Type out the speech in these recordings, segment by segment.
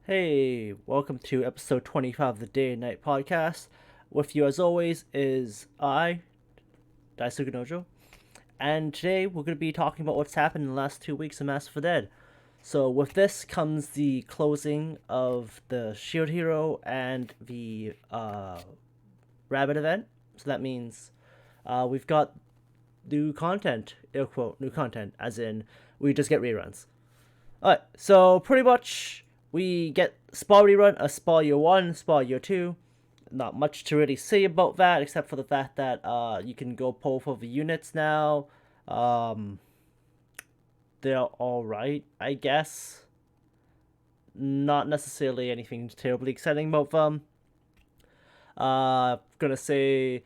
Hey, welcome to episode 25 of the Day and Night Podcast. With you, as always, is I, Daisuke Nojo, and today we're going to be talking about what's happened in the last 2 weeks of Mass for Dead. So, with this comes the closing of the Shield Hero and the Rabbit event. So, that means we've got new content, air quote, new content, as in we just get reruns. Alright, so pretty much we get Spa Rerun, a Spa Year 1, Spa Year 2. Not much to really say about that, except for the fact that you can go pull for the units now. Um, they're alright, I guess. Not necessarily anything terribly exciting about them. Gonna say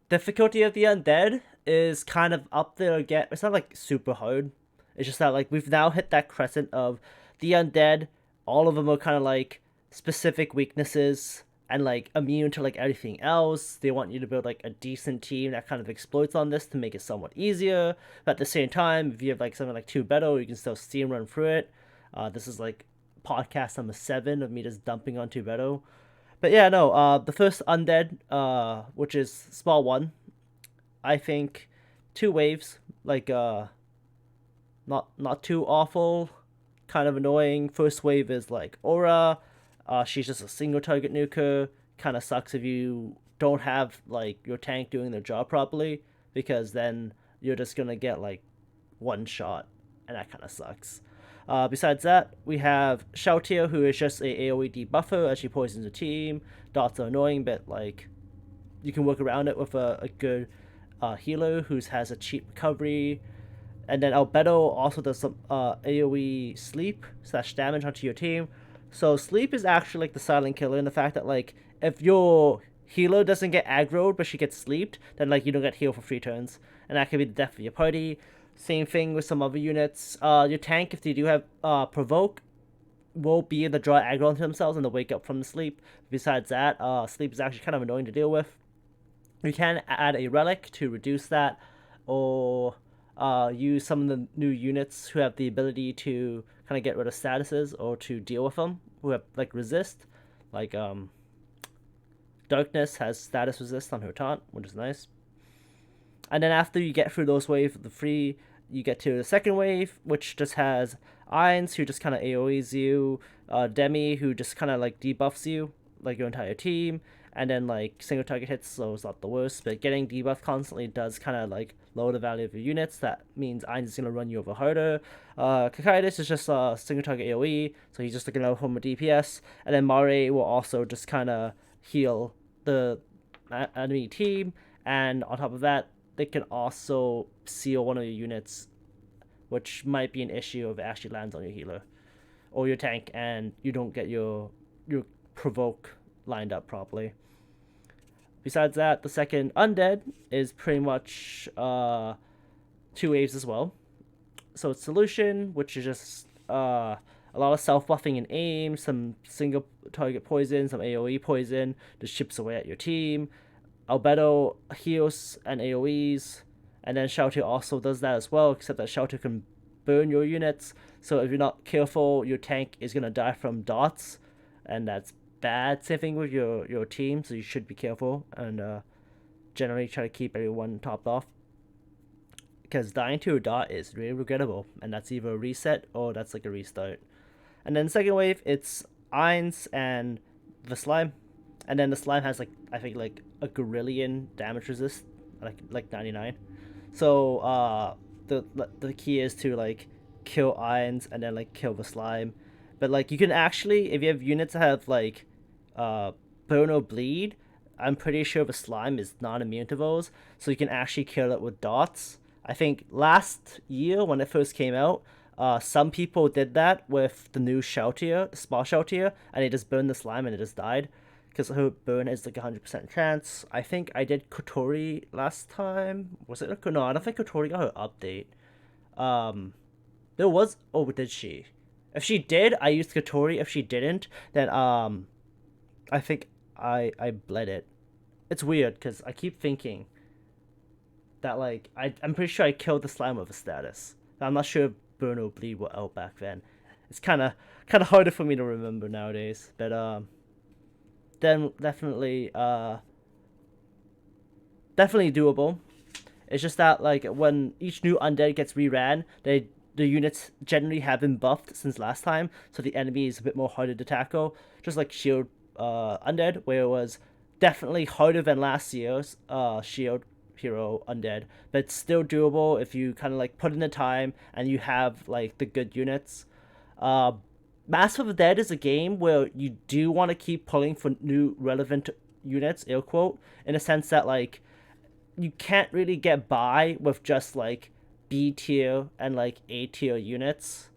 difficulty of the undead is kind of up there again. It's not like super hard. It's just that like we've now hit that crescent of the undead. All of them are kind of like specific weaknesses and like immune to like everything else. They want you to build like a decent team that kind of exploits on this to make it somewhat easier. But at the same time, if you have like something like two battle, you can still steam run through it. This is like podcast number 7 of me just dumping on two battle. But yeah, no. The first undead, which is small one, I think two waves, like not too awful, kind of annoying. First wave is like Aura. She's just a single target nuker. Kind of sucks if you don't have like your tank doing their job properly, because then you're just gonna get like one shot, and that kind of sucks. Besides that, we have Shoutier, who is just a AoE debuffer as she poisons the team. Dots are annoying, but like you can work around it with a good healer who has a cheap recovery. And then Albedo also does some AoE sleep slash damage onto your team. So sleep is actually like the silent killer in the fact that like if your healer doesn't get aggroed but she gets sleeped, then like you don't get healed for 3 turns, and that could be the death of your party. Same thing with some other units. Your tank, if they do have provoke, will be able to draw aggro onto themselves and to wake up from the sleep. Besides that, sleep is actually kind of annoying to deal with. You can add a relic to reduce that, or use some of the new units who have the ability to kind of get rid of statuses or to deal with them, who have like resist. Like Darkness has status resist on her taunt, which is nice. And then after you get through those waves of the free, you get to the second wave, which just has Irons, who just kind of AoEs you, Demi, who just kind of like debuffs you, like your entire team, and then like single target hits, so it's not the worst, but getting debuff constantly does kind of like lower the value of your units. That means Irons is going to run you over harder. Kakaitis is just a single target AoE, so he's just looking out home with DPS, and then Mare will also just kind of heal the enemy team, and on top of that, they can also seal one of your units, which might be an issue if it actually lands on your healer or your tank and you don't get your provoke lined up properly. Besides that, the second undead is pretty much 2 waves as well. So it's solution, which is just a lot of self buffing and aim, some single target poison, some AoE poison, just chips away at your team. Albedo heals and AoEs, and then Shouter also does that as well, except that Shouter can burn your units. So if you're not careful, your tank is gonna die from dots, and that's bad. Same thing with your team, so you should be careful and generally try to keep everyone topped off. Because dying to a dot is really regrettable, and that's either a reset or that's like a restart. And then second wave, it's Eins and the slime, and then the slime has like I think like a gorillion damage resist, like 99. So the key is to like kill Irons and then like kill the slime. But like you can actually, if you have units that have like burn or bleed, I'm pretty sure the slime is not immune to those, so you can actually kill it with dots. I think last year when it first came out, some people did that with the new Shoutier, the Spa Shoutier, and they just burned the slime and it just died. Because her burn is like 100% chance. I think I did Kotori last time. Was it? No, I don't think Kotori got her update. Um, there was. Oh, did she? If she did, I used Kotori. If she didn't, then I think I bled it. It's weird because I keep thinking that I'm pretty sure I killed the slime with a status. I'm not sure if burn or bleed were out back then. It's kind of harder for me to remember nowadays. But then definitely doable. It's just that like when each new undead gets reran, the units generally have been buffed since last time, so the enemy is a bit more harder to tackle. Just like shield undead, where it was definitely harder than last year's shield hero undead, but it's still doable if you kind of like put in the time and you have like the good units. Uh, Mass of the Dead is a game where you do want to keep pulling for new relevant units, air quote, in a sense that like you can't really get by with just like B tier and like A tier units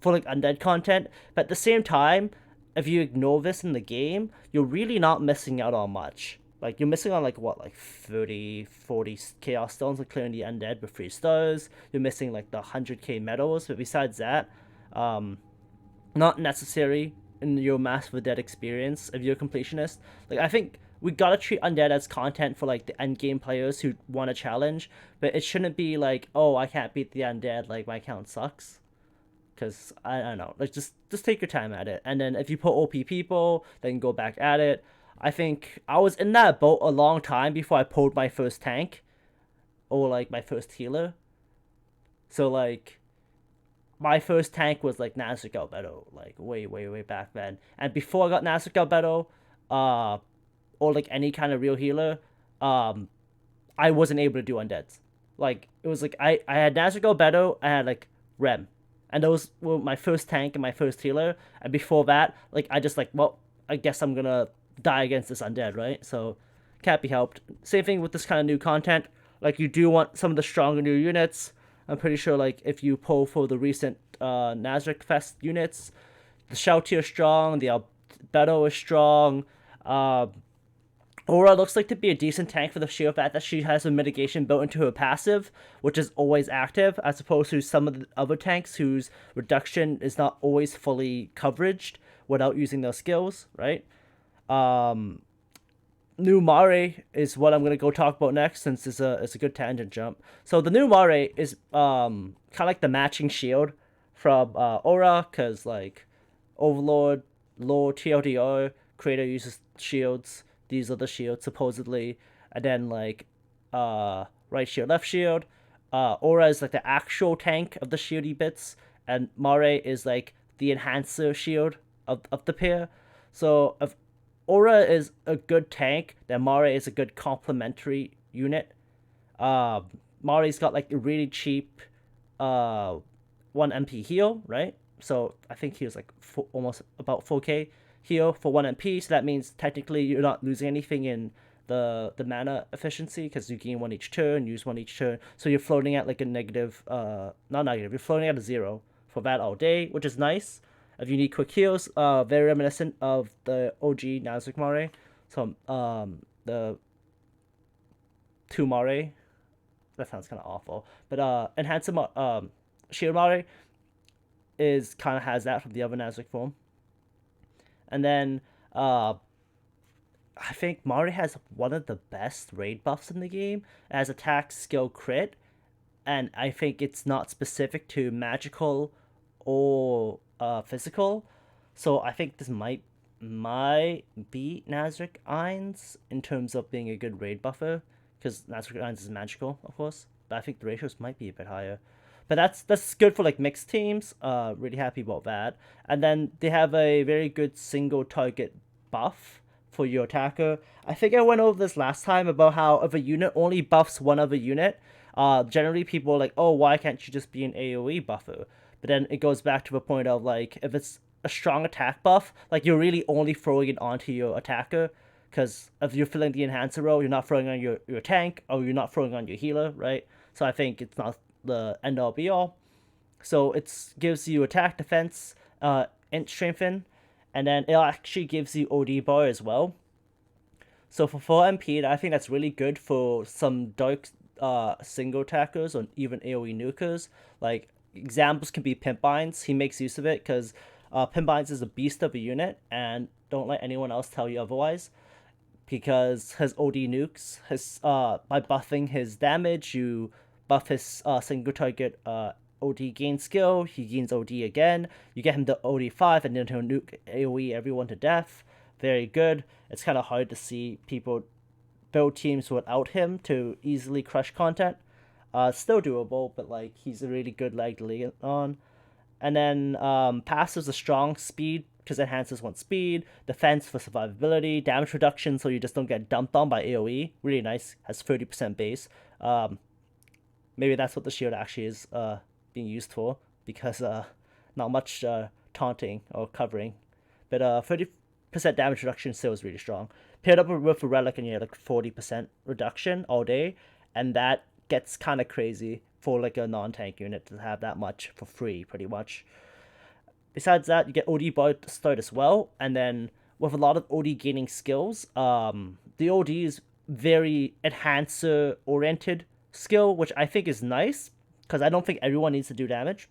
for like undead content. But at the same time, if you ignore this in the game, you're really not missing out on much. Like you're missing on like what, like 30, 40 chaos stones, like clearing the undead with 3 stars. You're missing like the 100k medals, but besides that, um, not necessary in your Mass of the Dead experience if you're a completionist. Like I think we gotta treat undead as content for like the end game players who want a challenge, but it shouldn't be like, oh, I can't beat the undead, like my account sucks. Cause I don't know, like just take your time at it, and then if you put OP people, then go back at it. I think I was in that boat a long time before I pulled my first tank, or like my first healer. So like my first tank was like Nazarick Albedo, like way back then. And before I got Nazarick Albedo, uh, or like any kind of real healer, um, I wasn't able to do undeads. Like it was like I had Nazarick Albedo, I had like Rem, and those were my first tank and my first healer. And before that, like I just like, well, I guess I'm gonna die against this undead, right? So can't be helped. Same thing with this kind of new content. Like you do want some of the stronger new units. I'm pretty sure like if you pull for the recent Nazarick Fest units, the Shouty are strong, the Albedo is strong. Uh, Aura looks like to be a decent tank for the sheer fact that she has a mitigation built into her passive, which is always active, as opposed to some of the other tanks whose reduction is not always fully coveraged without using their skills, right? Um, New Mare is what I'm gonna go talk about next, since it's a good tangent jump. So the new Mare is kind of like the matching shield from Aura, cause like Overlord, Lord, TLDR, Creator uses shields. These are the shields supposedly, and then like right shield, left shield. Aura is like the actual tank of the shieldy bits, and Mare is like the enhancer shield of the pair. So if Aura is a good tank, then Mare is a good complementary unit. Mare's got like a really cheap uh 1 MP heal, right? So I think he was like almost about 4k heal for 1 MP. So that means technically you're not losing anything in the mana efficiency, because you gain one each turn, use one each turn. So you're floating at like a negative, not negative, you're floating at a 0 for that all day, which is nice. If you need quick heals, very reminiscent of the OG Nazarick Mare. So the 2 Mare, that sounds kind of awful, but Enhancer Shield Mare is kind of has that from the other Nazarick form. And then I think Mare has one of the best raid buffs in the game. It has attack, skill, crit, and I think it's not specific to magical or physical. So I think this might beat Nazarick Ainz in terms of being a good raid buffer, because Nazarick Ainz is magical, of course. But I think the ratios might be a bit higher. But that's good for like mixed teams. Really happy about that. And then they have a very good single target buff for your attacker. I think I went over this last time about how if a unit only buffs one other unit, generally people are like, oh, why can't you just be an AoE buffer? But then it goes back to the point of like, if it's a strong attack buff, like you're really only throwing it onto your attacker, because if you're filling the enhancer role, you're not throwing on your tank, or you're not throwing on your healer, right? So I think it's not the end all be all. So it gives you attack, defense, int strengthen, and then it actually gives you OD bar as well. So for 4 MP, I think that's really good for some dark single attackers or even AoE nukers. Like examples can be Pimpines. He makes use of it because Pimpines is a beast of a unit, and don't let anyone else tell you otherwise. Because his OD nukes, by buffing his damage, you buff his single target OD gain skill, he gains OD again. You get him to OD 5, and then he'll nuke AoE everyone to death. Very good. It's kind of hard to see people build teams without him to easily crush content. Still doable, but like he's a really good leg to lean on. And then passives a strong speed because it enhances one speed, defense for survivability, damage reduction so you just don't get dumped on by AoE. Really nice. Has 30% base. Maybe that's what the shield actually is being used for, because not much taunting or covering. But 30% damage reduction still is really strong. Paired up with a relic and you have like 40% reduction all day, and that gets kind of crazy for like a non-tank unit to have that much for free, pretty much. Besides that, you get OD bar to start as well, and then with a lot of OD gaining skills, the OD is very enhancer oriented skill, which I think is nice because I don't think everyone needs to do damage.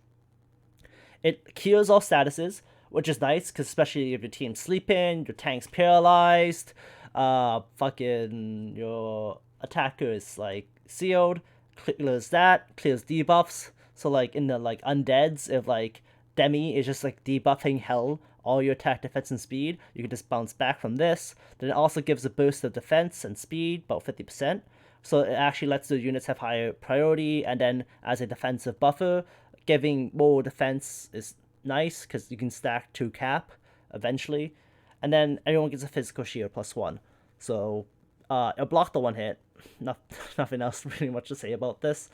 It cures all statuses, which is nice because especially if your team's sleeping, your tank's paralyzed, fucking your attacker is like sealed, clears that, clears debuffs. So like in the like undeads, if like Demi is just like debuffing hell all your attack, defense, and speed, you can just bounce back from this. Then it also gives a boost of defense and speed, about 50%. So it actually lets the units have higher priority, and then as a defensive buffer, giving more defense is nice because you can stack 2 cap eventually. And then everyone gets a physical shield +1. So it'll block the one hit. Nothing else really much to say about this.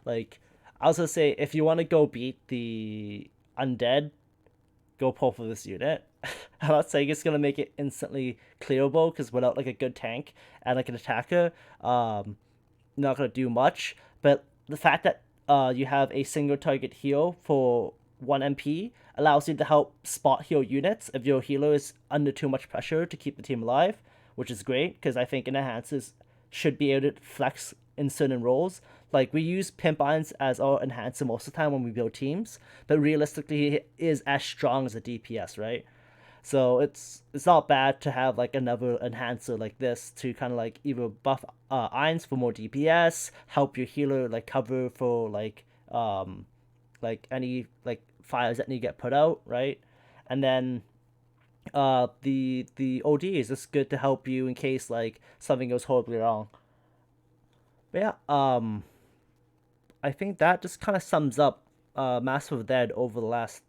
Like, I was gonna say, if you want to go beat the undead, go pull for this unit. I'm not saying it's gonna make it instantly clearable because without like a good tank and like an attacker, not gonna do much. But the fact that you have a single target heal for 1 MP allows you to help spot heal units if your healer is under too much pressure to keep the team alive, which is great because I think enhancers should be able to flex in certain roles. Like, we use Pimp Irons as our enhancer most of the time when we build teams, but realistically, it is as strong as a DPS, right? So it's not bad to have like another enhancer like this to kind of like either buff Irons for more DPS, help your healer like cover for like any like fires that need to get put out, right? And then the OD is just good to help you in case like something goes horribly wrong. But yeah, I think that just kind of sums up Master of the Dead over the last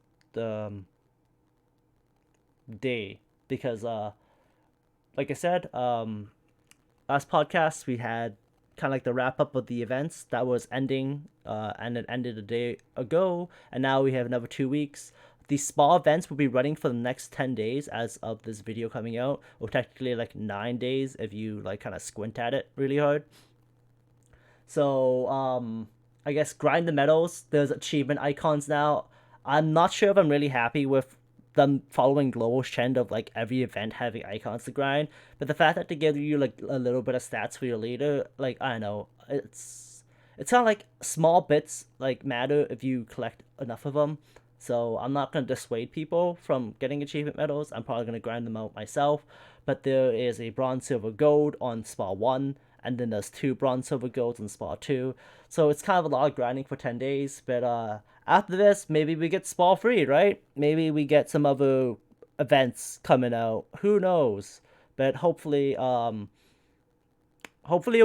day, because like I said, last podcast we had kind of like the wrap up of the events that was ending, and it ended a day ago, and now we have another 2 weeks. These small events will be running for the next 10 days as of this video coming out, or technically like 9 days if you like kind of squint at it really hard. So I guess grind the medals. There's achievement icons now. I'm not sure if I'm really happy with them following Global's trend of like every event having icons to grind, but the fact that they give you like a little bit of stats for your leader, like, I don't know, it's not like small bits like matter if you collect enough of them. So I'm not gonna dissuade people from getting achievement medals. I'm probably gonna grind them out myself. But there is a bronze, silver, gold on Spa 1, and then there's 2 bronze, silver, golds on Spa 2. So it's kind of a lot of grinding for 10 days. But after this, maybe we get Spa free, right? Maybe we get some other events coming out. Who knows? But hopefully it'll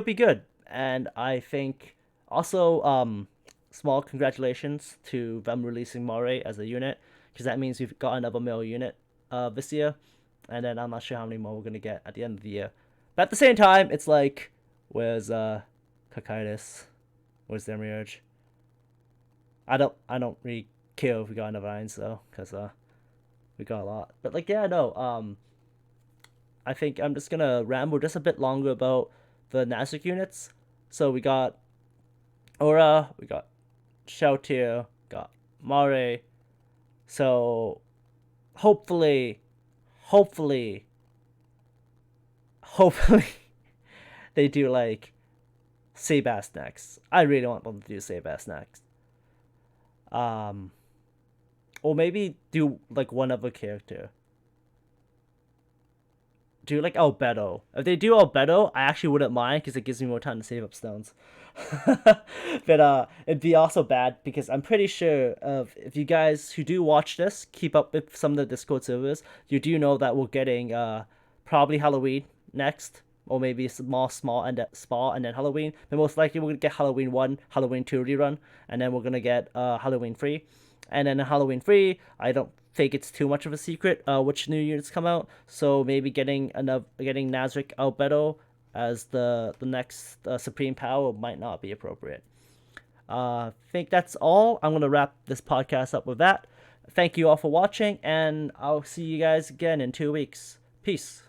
be good. And I think also small congratulations to them releasing Moray as a unit, because that means we've got another male unit this year, and then I'm not sure how many more we're gonna get at the end of the year. But at the same time, it's like, where's Cocytus? Where's Demiurge? I don't really care if we got another Irons though, because we got a lot. But like, yeah, no, I think I'm just gonna ramble just a bit longer about the Nasdaq units. So we got Aura, we got Shoutier, got Mare. So hopefully hopefully they do like Seabass next. I really want them to do Seabass next. Or maybe do like one other character. do like Albedo. If they do Albedo, I actually wouldn't mind because it gives me more time to save up stones. But it'd be also bad because I'm pretty sure if you guys who do watch this keep up with some of the Discord servers, you do know that we're getting probably Halloween next, or maybe small and spa and then Halloween. But most likely we're gonna get Halloween 1, Halloween 2 rerun, and then we're gonna get Halloween 3, and then Halloween 3. I don't think it's too much of a secret which new units come out. So maybe getting Nazarick Albedo as the next Supreme Power might not be appropriate. I think that's all. I'm gonna wrap this podcast up with that. Thank you all for watching, and I'll see you guys again in 2 weeks. Peace.